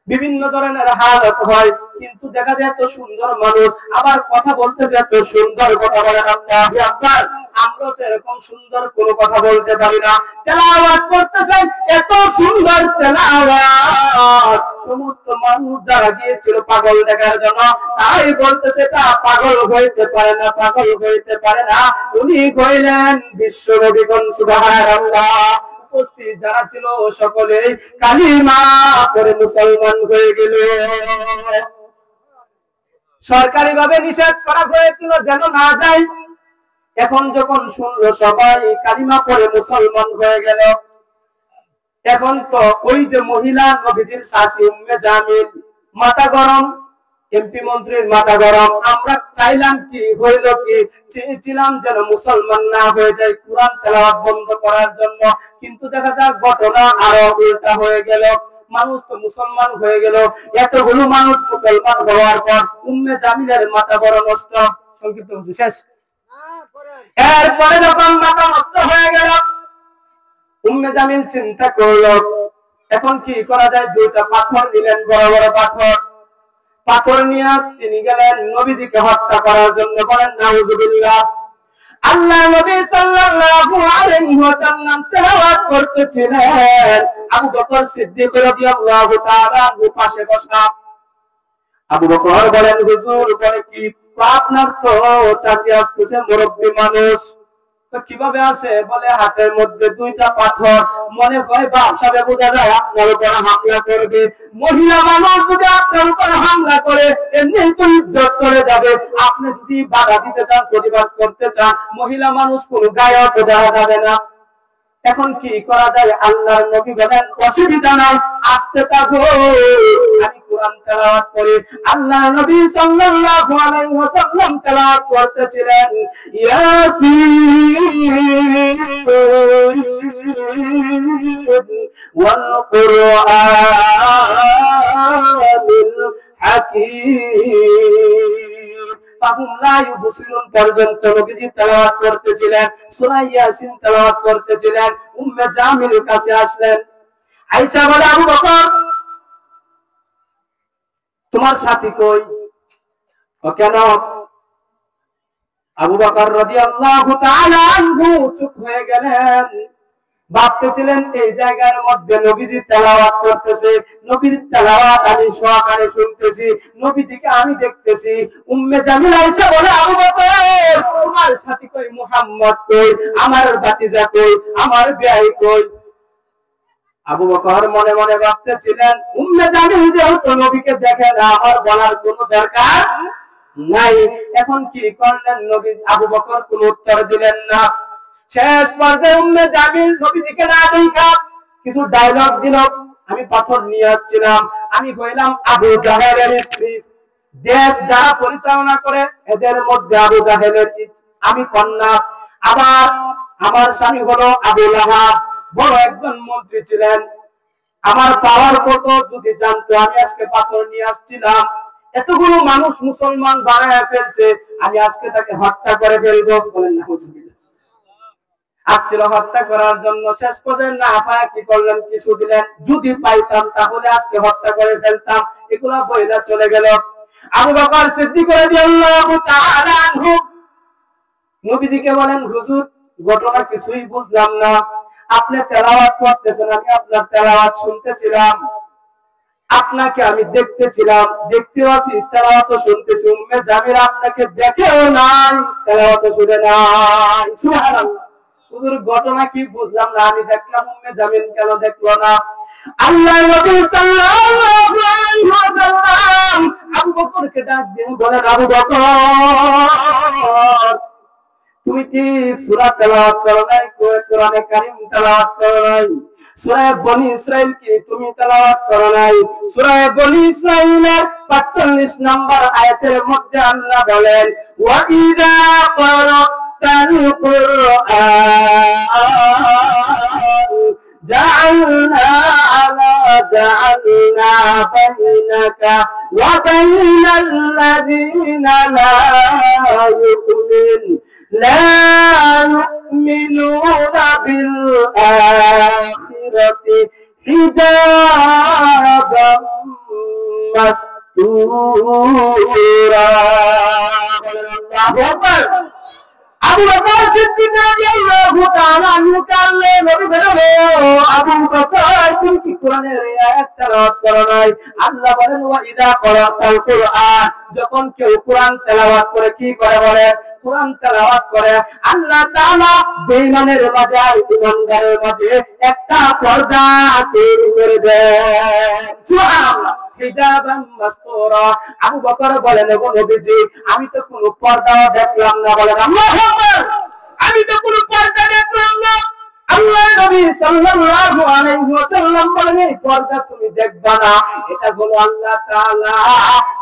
বিভিন্ন ধরনের হালত হয়, কিন্তু দেখা যায় এত সুন্দর মানুষ, আবার কথা বলতেছে এত সুন্দর কথা বলেন আল্লাহু আকবার। আমরা তো এরকম সুন্দর কোনো কথা বলতে পারি না। তেলাওয়াত করতেছেন, এত সুন্দর তেলাওয়াত, সমস্ত মানুষ যারা গিয়েছিল পাগল দেখার জন্য, তাই বলতেছে তা পাগল হইতে পারে না, পাগল হইতে পারে না। উনি কইলেন বিশ্ব নবী। সুবহানাল্লাহ। উপস্থিত যারা ছিল সকলে কালিমা পড়ে মুসলমান হয়ে গেল। সরকারি ভাবে নিষেধ করা হয়েছিল যেন না যায়, এখন যখন শুনলো সবাই কালিমা পড়ে মুসলমান হয়ে গেল, এখন তো ওই যে মহিলা নবীজির শাশি উম্মে জামিল মাথা গরম, এমপি মন্ত্রীর মাথা গরম। আমরা চাইলাম কি হইল কি, চেয়েছিলাম যেন মুসলমান না হয়ে যায় কোরআন তেলাওয়াত বন্ধ করার জন্য, কিন্তু দেখা যাক ঘটনা আরো উল্টা হয়ে গেল। মানুষ তো মুসলমান হয়ে গেল, এতগুলো মানুষ মুসলমান হওয়ার পর উম্মে জামিলের মাথা বড় নষ্ট। সংক্ষিপ্ত হচ্ছে শেষ। এরপরে যখন মাথা নষ্ট হয়ে গেল, উম্মে জামিল চিন্তা করলো এখন কি করা যায়। দুইটা পাথর নিলেন, বড় বড় পাথর। পাথর নিয়ে তিনি গেলেন নবীজিকে হত্যা করার জন্য। বলেন নাউজুবিল্লাহ। আল্লাহ নবী সাল্লাল্লাহু আলাইহি ওয়াসাল্লাম তেলাওয়াত করতেছিলেন, আবু বকর সিদ্দিক রাদিয়াল্লাহু তাআলা আনহু পাশে বসা। আবু বকর বলেন হুজুর বলে কি, আপনার তো চাচি আসতেছে, মুরব্বী মানুষ, তো কিভাবে আসে? বলে হাতের মধ্যে দুইটা পাথর, মনে হয় বাপ সাহেব বোঝা যায় আপনার উপর হামলা করবে। মহিলা মানুষ যদি আপনার উপর হামলা করে এমনি তো ইজ্জত চলে যাবে। আপনি যদি বাধা দিতে চান, প্রতিবাদ করতে চান, মহিলা মানুষ কোন গায়ে তো দেওয়া যাবে না। এখন কি করা যায়? আল্লাহর নবী বলেন অসুবিধা নাই, আস্তে থাকো, আমি কোরআন তেলাওয়াত করি। আল্লাহর নবী সাল্লাল্লাহু আলাইহি ওয়াসাল্লাম তেলাওয়াত করতেছিলেন ইয়াসিন ওয়াল কুরআনিল হাকীম ফাহুম লা ইউবসিরুন পর্যন্ত নবীজি তেলাওয়াত করতেছিলেন, সূরা ইয়াসিন তেলাওয়াত করতেছিলেন। উম্মে জামিলের কাছে আসলেন। আয়েশা বলে আবু বকর তোমার সাথী কই? ও কেন? আবু বকর রাদিয়াল্লাহু তাআলা আনহু চুপ হয়ে গেলেন। ভাবতেছিলেন এই জায়গার মধ্যে নবীজি তেলাওয়াত করতেছে, নবীর তেলাওয়াত আমি সহকারে শুনতেছি, নবীজিকে আমি দেখতেছি। উম্মে জামিল আয়েশা বলে আবু বকর তোমার সাথী কই? মুহাম্মদ কই? আমার ভাতিজা কই? আমার ভাই কই? আবু বকর মনে মনে ভাবতেছিলেন উম্মে জামিল যেহেতু নবীকে দেখে না, আমার বলার কোনো দরকার নাই। এখন কি করলেন? নবী আবু বকর কোনো উত্তর দিলেন না। শেষ পর্যায়ে উম্মে জামিল নবীজিকে না দেখা কিছু ডায়লগ দিল। আমি পাথর নিয়ে আসছিলাম, আমি হইলাম আবু জাহেলের স্ত্রী, দেশ যারা পরিচালনা করে এদের মধ্যে আবু জাহেলের আমি কন্যা, আবার আমার স্বামী হলো আবু লাহাব, বড় একজন মন্ত্রী ছিলেন। আমার পাওয়ার কত যদি জানতো, আমি আজকে পাথর নিয়ে আসছিলাম, এতগুলো মানুষ মুসলমান বানায় ফেলছে, আমি আজকে তাকে হত্যা করে ফেলবো। বলেন না আসছিল হত্যা করার জন্য। শেষ পর্যন্ত না পায় কি করলেন? কিছু দিলেন, যদি পাইতাম তাহলে আজকে হত্যা করে ফেলতাম। এগুলা বইলা চলে গেল। আবু বকর সিদ্দিক রাদিয়াল্লাহু তাআলা আনহু নবীজিকে বলেন হুজুর ঘটনা কিছুই বুঝলাম না, আপনি তেলাওয়াত করতেছেন, আমি আপনার তেলাওয়াত শুনতেছিলাম, আপনাকে আমি দেখতেছিলাম, দেখতেও আছি, তেলাওয়াতও শুনতেছি। উম্মে জামিল আপনাকে দেখেও নাই, তেলাওয়াতও শুনে নাই। সুবহানাল্লাহ। হুজুর ঘটনা কি বুঝলাম না, আমি দেখলাম, উম্মে জামিল কেন দেখলো না? আল্লাহর নবী সাল্লাল্লাহু আলাইহি ওয়াসাল্লাম আবু বকরকে ডাক দিয়ে বলেন আবু বকর তুমি কি সূরা তেলাওয়াত করো নাই? কোরআনে কারীম তেলাওয়াত করো নাই? সূরা বনী ইসরাইল কি তুমি তেলাওয়াত করো নাই? সূরা বনী ইসরাইলের 45 নম্বর আয়াতের মধ্যে আল্লাহ বলেন ওয়া ইযা ক্বারাতাল কুরআন জাআলনা বাইনাকা ওয়া বাইনাল লাযীনা লা يؤمنون بالآخرة حجابا مستورا. আবু বকর সিদ্দিক রাদিয়াল্লাহু তাআলা আনহু কালে নবী বলে আবু বকর তুমি কি কোরআনের আয়াত তেলাওয়াত করো নাই? আল্লাহ বলেন ওয়া ইযা ক্বারাতাল কুরআন, যখন কেউ কোরআন তেলাওয়াত করে কি করে বলে? কোরআন তেলাওয়াত করে আল্লাহ তাআলা বেঈমানের মাঝে আর ঈমানদারের মাঝে একটা পর্দা তৈরি করে দেন। সুবহানাল্লাহ। হিজাবান মাসতুরা। আবু বকর বলেন ওগো নবীজি আমি তো কোনো পর্দা দেখলাম না। বলেন আল্লাহু আকবার। আমি তো কোনো পর্দা দেখলাম না। আল্লাহ নবী সাল্লাল্লাহু আলাইহি ওয়াসাল্লাম বলেন এই পর্দা তুমি দেখবা না, এটা হলো আল্লাহ তাআলা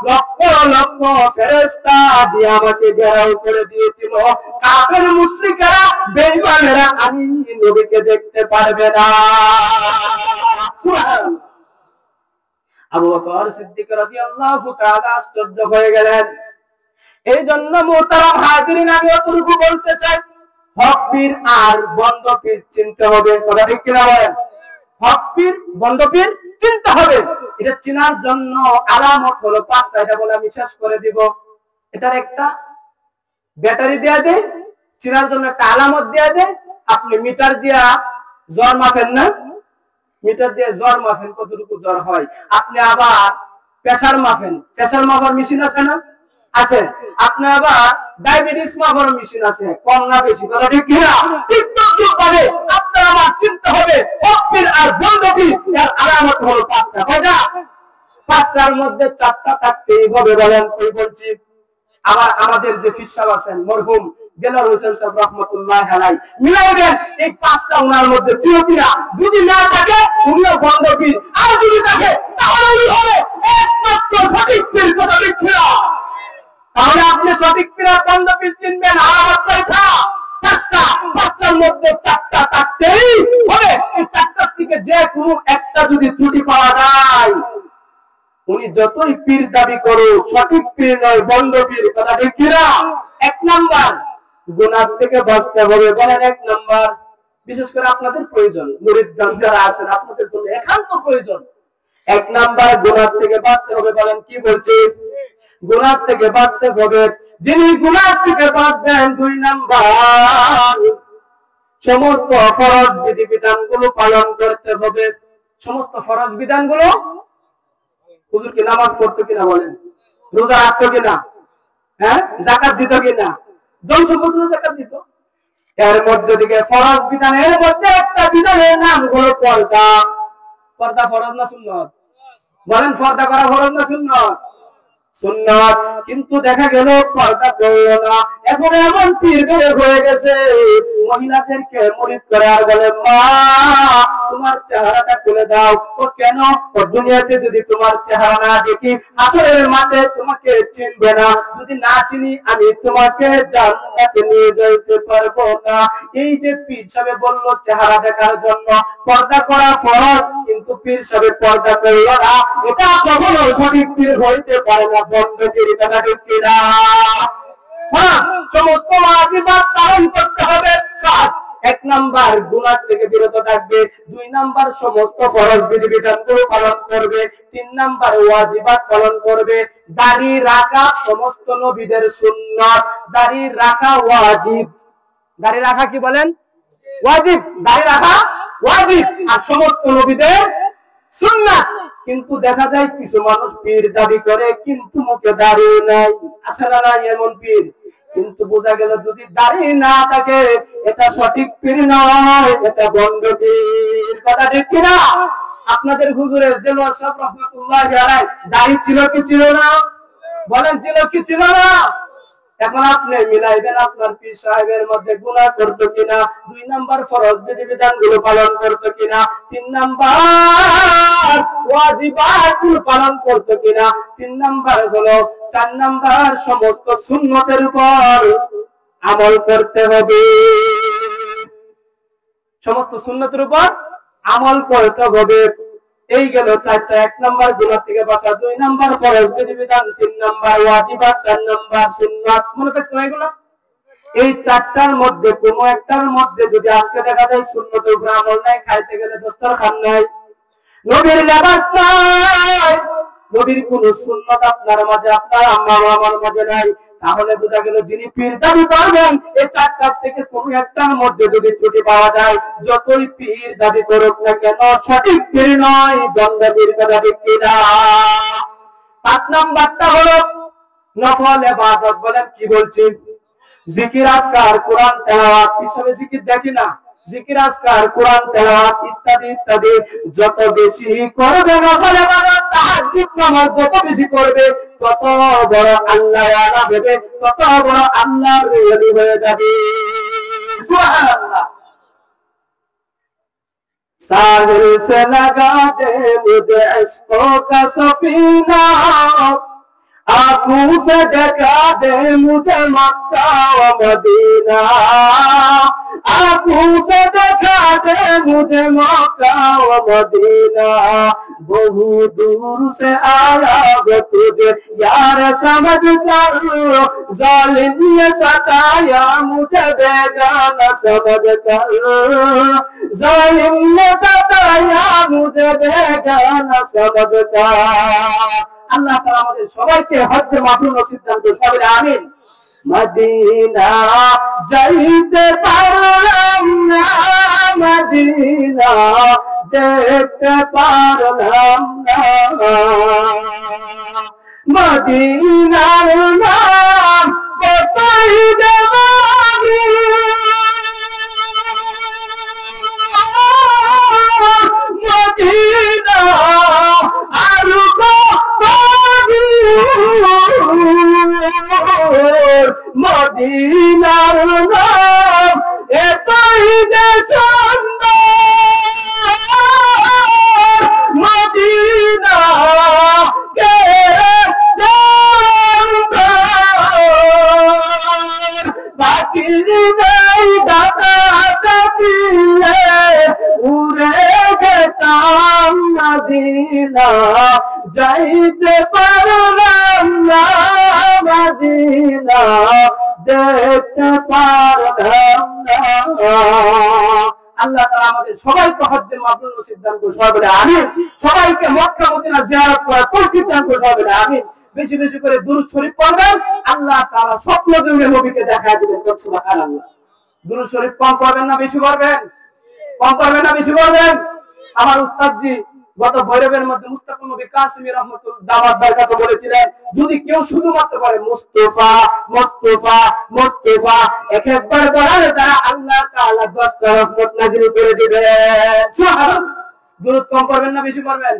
লক্ষ লক্ষ ফেরেশতা দিয়ে আমাকে ঘেরাও করে দিয়েছিল। কাফের মুশরিকরা বেঈমানেরা আমি নবীকে দেখতে পারবে না। সুবহানাল্লাহ। আবু বকর সিদ্দিক রাদিয়াল্লাহু তাআলা আশ্চর্য হয়ে গেলেন। এই জন্য মুহতারাম হাজিরিন আমি অতটুকু বলতে চাই, হক পীর আর বন্ড পীর চিনতে হবে। কথা ঠিক কিনা বলেন? হক পীর বন্ড পীর চিনতে হবে। এটা চেনার জন্য আলামত হলো পাঁচটা। এটা বলে আমি শেষ করে দিব। এটার একটা ব্যাটারি দেয়া দেয়, চেনার জন্য একটা আলামত দেয়া দেয়। আপনি মিটার দিয়া জ্বর মাপেন না? মিটার দিয়ে জ্বর মাপেন কতটুকু জ্বর হয়। আপনি আবার প্রেসার মাপেন, প্রেসার মাপার মেশিন আছে না? আছে। আপনি আবার ডায়াবেটিস মাপার মেশিন আছে, কম না বেশি? কথা ঠিক কিনা? ঠিক তদ্রুপভাবে আপনার আমার চিন্তা হবে হক পীর আর বন্ড পীর এর আলামত হলো পাঁচটা। কয়টা? পাঁচটার মধ্যে চারটা থাকতেই হবে। বলেন কই বলছি? আবার আমাদের যে পীর সাহেব আছেন মরহুম দেলার হোসেন সাহেব রাহমাতুল্লাহি আলাইহি মিলাইবেন এই পাঁচটা ওনার মধ্যে ছিল কিনা। যদি না থাকে উনিও বন্ড পীর, আর যদি থাকে তাহলে উনি হবে একমাত্র সঠিক পীর। কথা ঠিক কিনা? তাহলে আপনি সঠিক পীর আর বন্ড পীর চিনবেন। আলামত কয়টা? পাঁচটা। পাঁচটার মধ্যে চারটা থাকতেই হবে। এই চারটার থেকে যে কোনো একটা যদি ত্রুটি পাওয়া যায় উনি যতই পীর দাবি করুক সঠিক পীর নয়, বন্ড পীর। কথা ঠিক কিনা? এক নাম্বার গুনাহ থেকে বাঁচতে হবে। বলেন এক নাম্বার। বিশেষ করে আপনাদের প্রয়োজন, মুরিদগণ যারা আছেন আপনাদের জন্য একান্ত প্রয়োজন। এক নাম্বার গুনাহ থেকে বাঁচতে হবে। বলেন কি বলছি? গুনাহ থেকে বাঁচতে হবে। যিনি গুনাহ থেকে বাঁচবেন, দুই নাম্বার সমস্ত ফরজ বিধিবিধানগুলো পালন করতে হবে। সমস্ত ফরজ বিধানগুলো। হুজুর কি নামাজ পড়তো কিনা বলেন? রোজা রাখতো কিনা? হ্যাঁ? যাকাত দিত কিনা? ধন সম্পদের যাকাত দিত। এর মধ্যে থেকে ফরজ বিধানের মধ্যে একটা বিধানের নাম হলো পর্দা। পর্দা ফরজ না সুন্নাত? বলেন পর্দা করা ফরজ না সুন্নাত? সুন্নাত। কিন্তু দেখা গেল পর্দা করলো না। এখন এমন পীর বের হয়ে গেছে মহিলাদেরকে মুরিদ করে আর বলে মা তোমার চেহারাটা খুলে দাও। ও কেন? ও দুনিয়াতে যদি তোমার চেহারা না দেখি হাসরের মাঠে তোমাকে চিনবে না। যদি না চিনি আমি তোমাকে জান্নাতে নিয়ে যাইতে পারবো না। এই যে পীর সাহেব বলল চেহারা দেখার জন্য পর্দা করা ফরজ, কিন্তু পীর সাহেব পর্দা করলো না, এটা কখনো সঠিক পীর হইতে পারে না। বন্ধ পীর। কথা ঠিক কিনা? সমস্ত ওয়াজিবাত পালন করতে হবে। এক নাম্বার গুনাহ থেকে বিরত থাকবে, দুই নাম্বার সমস্ত ফরজ বিধিবিধানগুলো পালন করবে, তিন নাম্বার ওয়াজিবাত পালন করবে। দাড়ি রাখা সমস্ত নবীদের সুন্নাত। দাড়ি রাখা ওয়াজিব। দাড়ি রাখা কি বলেন? ওয়াজিব। দাড়ি রাখা ওয়াজিব আর সমস্ত নবীদের সুন্নাত। কিন্তু দেখা যায় কিছু মানুষ পীর দাবি করে কিন্তু মুখে দাড়ি নাই। আছে না নাই এমন পীর? কিন্তু বোঝা গেল যদি দাড়ি না থাকে এটা সঠিক পীর নয়, এটা বন্ড পীর। কথা ঠিক কিনা? আপনাদের হুজুরের দেলোয়ার সাহেব রাহমাতুল্লাহি আলাইহি দাড়ি ছিল কি ছিল না? বলেন ছিল কি ছিল না? এখন আপনি মিলাইবেন আপনার পীর সাহেবের মধ্যে গুনাহ করতো কিনা, দুই নাম্বার ফরজ বিধিবিধানগুলো পালন করতো কিনা, তিন নাম্বার ওয়াজিবাতগুলো পালন করতো কিনা, তিন নাম্বার হলো, চার নাম্বার সমস্ত সুন্নতের উপর আমল করতে হবে। সমস্ত সুন্নতের উপর আমল করতে হবে। এই গেল চারটা। এক নাম্বার গুনাহ থেকে বাঁচা, দুই নাম্বার ফরজ বিধিবিধান, তিন নাম্বার ওয়াজিবাত, চার নাম্বার সুন্নাত। মনে থাকতো এগুলো? এই চারটার মধ্যে কোনো একটার মধ্যে যদি আজকে দেখা যায় সুন্নতের উপর আমল নাই, খাইতে গেলে দস্তরখান নাই, নবীর লেবাস নাই, নবীর কোন সুন্নাত আপনার মাঝে, আপনার আম্মা আমার মাঝে নাই, তাহলে বোঝা গেল যিনি পীর দাবি করবেন এই চারটার থেকে কোনো একটার মধ্যে যদি ত্রুটি পাওয়া যায়, যতই পীর দাবি করুক না কেন সঠিক পীর নয়, গন্ধা পীর দাবি কিনা। 5 নাম্বারটা হলো নফল ইবাদত। বলেন কি বলছি? জিকির, আজকার, কোরআন তেলাওয়াত। পিছনে জিকির দেখি না, জিকির, আজকার, কোরআন তেলাওয়াত ইত্যাদি ইত্যাদি যত বেশি করবে, নফল ইবাদত তাহাজ্জুদ নামাজ যত বেশি করবে, তত বড় আল্লাহ ওয়ালা হবে, তত বড় আল্লাহর ওলি হয়ে যাবে। সুবহানাল্লাহ। साहिल से लगा दे मुझे इश्क़ों का सफीना, आंखों से ढका दे मुझे मक्का व मदीना, आंखों से ढका दे मुझे मक्का व मदीना, बहु दूर से आया वो तुझे यार समझ कर, जालिम ने सताया मुझे बेगाना समझ कर, जालिम ने सताया मुझे बेगाना समझ कर। আল্লাহ তাআলা আমাদের সবাইকে হজ্জে মাবরুর নসিব দান করুন, সবাই আমিন। মদিনা যাইতে পারলাম না, মদিনা দেখতে পারলাম না, মদিনার নাম কতই দেবানি, মদিনা আরো মদিনার নাম এতই যে সুন্দর, মদিনা কে জানবে, বাকি নাই দাদা দিলে উড়ে যেতাম মদিনা, যাইতে পারলাম না, মদিনা দেখতে পারলাম না। আল্লাহ তাআলা আমাদের সবাইকে হজ্জে মাবরুর নসিব দান করুন, সবাই বলে আমিন। সবাইকে মক্কা মদিনা জিয়ারত করার তৌফিক দান করুন, সবাই বলে আমিন। বেশি বেশি করে দুরূদ শরীফ পড়বেন, আল্লাহ তাআলা স্বপ্ন যুগে নবীকে দেখায় দিবেন। সুবহানাল্লাহ। দুরূদ শরীফ কম পড়বেন না বেশি পড়বেন? কম পড়বেন না বেশি পড়বেন? আমার উস্তাদজি গত ভৈরবের মধ্যে মুস্তাফা নবী কাসিমি রাহমাতুল্লাহ দাওয়াত বরকত বলেছিলেন, যদি কেউ শুধুমাত্র বলে মুস্তাফা মুস্তাফা মুস্তাফা একবার বলে তারা আল্লাহ তাআলা 10টা রহমত নাযিল করে দিবেন। সুবহানাল্লাহ। দুরূদ কম পড়বেন না বেশি পড়বেন?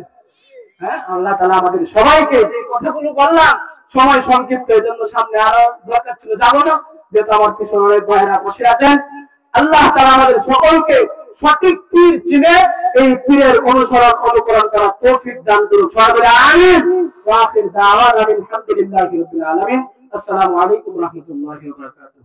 হ্যাঁ, আল্লাহ তাআলা আমাদের সবাইকে যে কথাগুলো বললাম, সময় সংক্ষিপ্ত, এজন্য সামনে আরো দরকার ছিল, যাব না, যেহেতু আমার পিছনে অনেক ভাইরা বসে আছেন। আল্লাহ তাআলা আমাদের সকলকে সঠিক পীর চিনে এই পীরের অনুসরণ অনুকরণ করার তৌফিক দান করুন, সবাই বলে আমিন। ওয়া আখির দাওয়ানা আলহামদুলিল্লাহি রাব্বিল আলামিন। আসসালামু আলাইকুম ওয়া রাহমাতুল্লাহি ওয়া বারাকাতুহু।